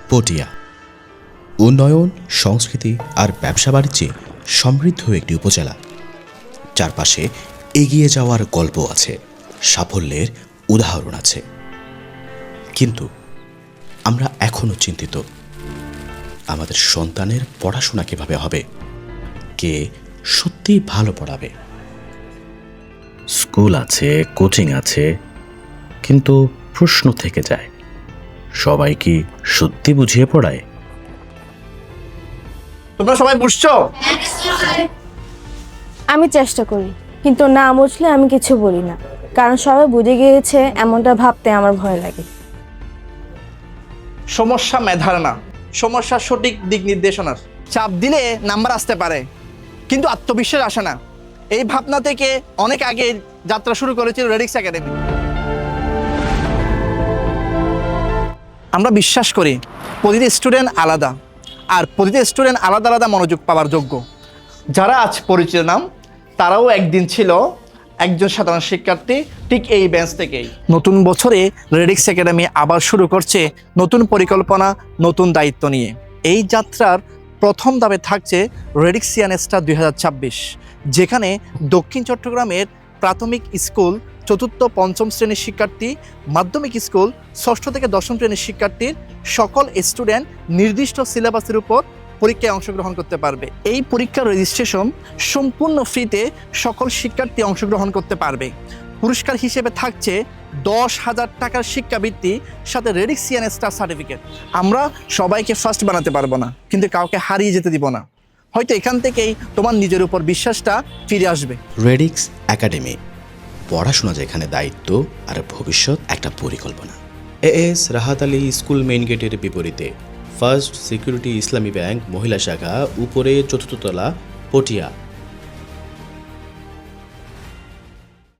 পটিয়া উন্নয়ন, সংস্কৃতি আর ব্যবসা বাণিজ্যে সমৃদ্ধ একটি উপজেলা। চারপাশে এগিয়ে যাওয়ার গল্প আছে, সাফল্যের উদাহরণ আছে। কিন্তু আমরা এখনও চিন্তিত, আমাদের সন্তানের পড়াশোনা কিভাবে হবে, কে সত্যিই ভালো পড়াবে। স্কুল আছে, কোচিং আছে, কিন্তু প্রশ্ন থেকে যায়, সবাই কি সত্যি বুঝিয়ে পড়ায়? তোমরা সবাই বুঝছো? আমি চেষ্টা করি, কিন্তু না বুঝলে আমি কিছু বলি না, কারণ সবাই বুঝে গিয়েছে এমনটা ভাবতে আমার ভয় লাগে। সমস্যা মেধার না, সমস্যা সঠিক দিক নির্দেশনার। চাপ দিলে নাম্বার আসতে পারে, কিন্তু আত্মবিশ্বাস আসে না। এই ভাবনা থেকে অনেক আগে যাত্রা শুরু করেছিল রেডিক্স একাডেমি। আমরা বিশ্বাস করি প্রতিটি স্টুডেন্ট আলাদা, আর প্রতিটি স্টুডেন্ট আলাদা আলাদা মনোযোগ পাওয়ার যোগ্য। যারা আজ পরিচিত নাম, তারাও একদিন ছিল একজন সাধারণ শিক্ষার্থী, ঠিক এই বেঞ্চ থেকেই। নতুন বছরে রেডিক্স একাডেমি আবার শুরু করছে নতুন পরিকল্পনা, নতুন দায়িত্ব নিয়ে। এই যাত্রার প্রথম ধাপে থাকছে রেডিক্সিয়ান স্টার 2026, যেখানে দক্ষিণ চট্টগ্রামের প্রাথমিক স্কুল 4র্থ-5ম শ্রেণীর শিক্ষার্থী, মাধ্যমিক স্কুল ষষ্ঠ থেকে 10ম শ্রেণীর শিক্ষার্থীর সকল স্টুডেন্ট নির্দিষ্ট সিলেবাসের উপর পরীক্ষায় অংশগ্রহণ করতে পারবে। এই পরীক্ষার রেজিস্ট্রেশন সম্পূর্ণ ফ্রিতে সকল শিক্ষার্থী অংশগ্রহণ করতে পারবে। পুরস্কার হিসেবে থাকছে 10,000 টাকার শিক্ষাবৃত্তি, সাথে রেডিক্সিয়ান স্টার সার্টিফিকেট। আমরা সবাইকে ফার্স্ট বানাতে পারবো না, কিন্তু কাউকে হারিয়ে যেতে দিব না। হয়তো এখান থেকেই তোমার নিজের উপর বিশ্বাসটা ফিরে আসবে। রেডিক্স একাডেমি, পড়াশোনা যেখানে দায়িত্ব আর ভবিষ্যৎ একটা পরিকল্পনা। As Rahat Ali school main গেটের বিপরীতে, ফার্স্ট সিকিউরিটি ইসলামী ব্যাংক মহিলা শাখা, উপরে 4র্থ তলা, পটিয়া।